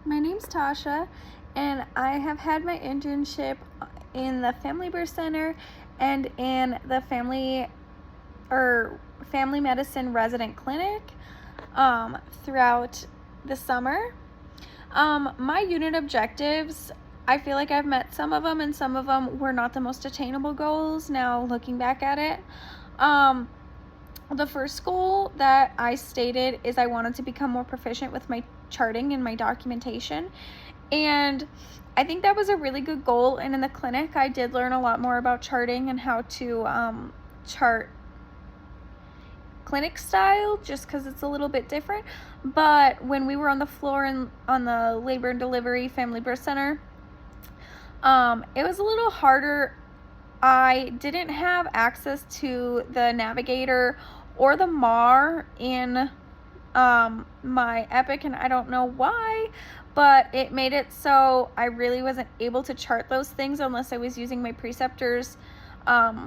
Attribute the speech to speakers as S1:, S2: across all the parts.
S1: My name's Tasha, and I have had my internship in the Family Birth Center and in the family medicine resident clinic throughout the summer. My unit objectives, I feel like I've met some of them, and some of them were not the most attainable goals now looking back at it. The first goal that I stated is I wanted to become more proficient with my charting and my documentation, and I think that was a really good goal. And in the clinic I did learn a lot more about charting and how to chart clinic style, just because it's a little bit different. But when we were on the floor and on the labor and delivery family birth center, it was a little harder. I didn't have access to the navigator or the MAR in my Epic, and I don't know why, but it made it so I really wasn't able to chart those things unless I was using my preceptor's login,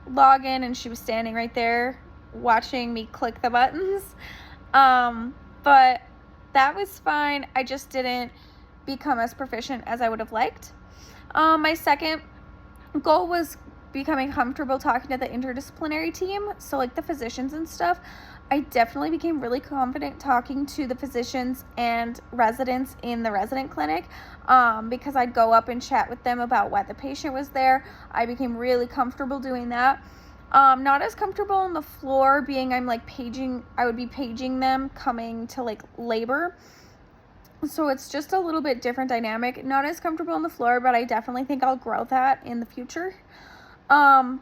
S1: and she was standing right there watching me click the buttons. But that was fine. I just didn't become as proficient as I would have liked. My second goal was becoming comfortable talking to the interdisciplinary team, so like the physicians and stuff. I definitely became really confident talking to the physicians and residents in the resident clinic, because I'd go up and chat with them about why the patient was there. I became really comfortable doing that. Not as comfortable on the floor, being I would be paging them coming to like labor. So it's just a little bit different dynamic. Not as comfortable on the floor, but I definitely think I'll grow that in the future. My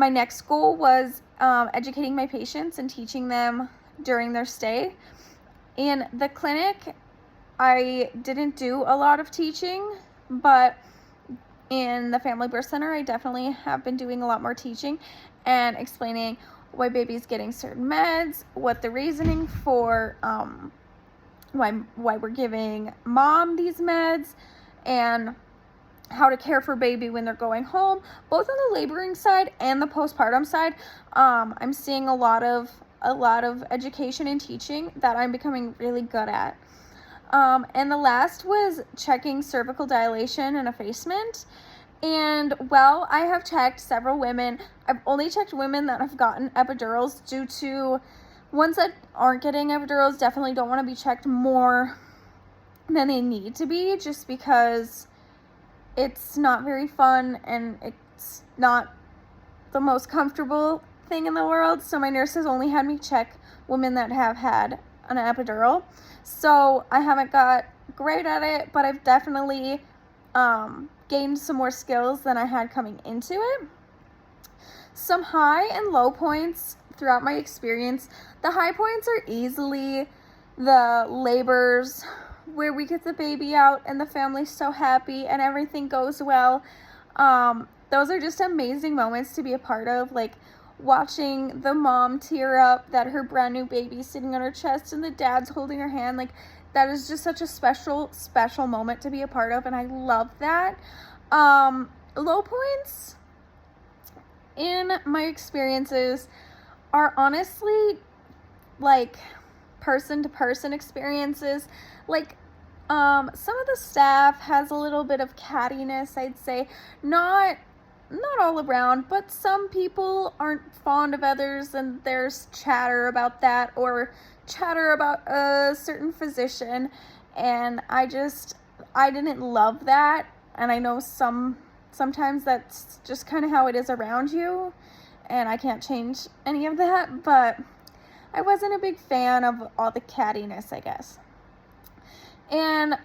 S1: next goal was educating my patients and teaching them during their stay. In the clinic, I didn't do a lot of teaching, but in the family birth center, I definitely have been doing a lot more teaching and explaining why baby's getting certain meds, what the reasoning for why we're giving mom these meds, and how to care for baby when they're going home, both on the laboring side and the postpartum side. I'm seeing a lot of education and teaching that I'm becoming really good at. And the last was checking cervical dilation and effacement. And well, I have checked several women. I've only checked women that have gotten epidurals, due to ones that aren't getting epidurals definitely don't want to be checked more than they need to be, just because it's not very fun and it's not the most comfortable thing in the world. So my nurses only had me check women that have had an epidural. So I haven't got great at it, but I've definitely gained some more skills than I had coming into it. Some high and low points throughout my experience. The high points are easily the labors where we get the baby out and the family's so happy and everything goes well. Those are just amazing moments to be a part of, like watching the mom tear up that her brand new baby's sitting on her chest and the dad's holding her hand. Like, that is just such a special moment to be a part of, and I love that. Low points in my experiences are honestly like person to person experiences. Like, some of the staff has a little bit of cattiness, I'd say. Not all around, but some people aren't fond of others, and there's chatter about that, or chatter about a certain physician, and I didn't love that. And I know sometimes that's just kind of how it is around you, and I can't change any of that, but I wasn't a big fan of all the cattiness, I guess. And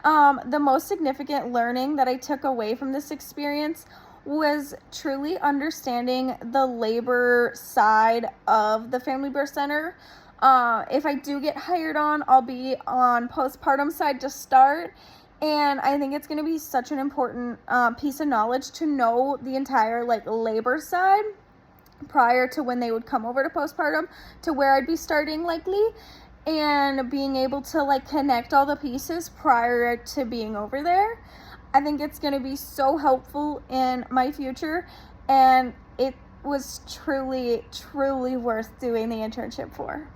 S1: the most significant learning that I took away from this experience was truly understanding the labor side of the family birth center. If I do get hired on, I'll be on postpartum side to start. And I think it's going to be such an important piece of knowledge to know the entire labor side prior to when they would come over to postpartum, to where I'd be starting likely, and being able to connect all the pieces prior to being over there. I think it's going to be so helpful in my future, and it was truly worth doing the internship for.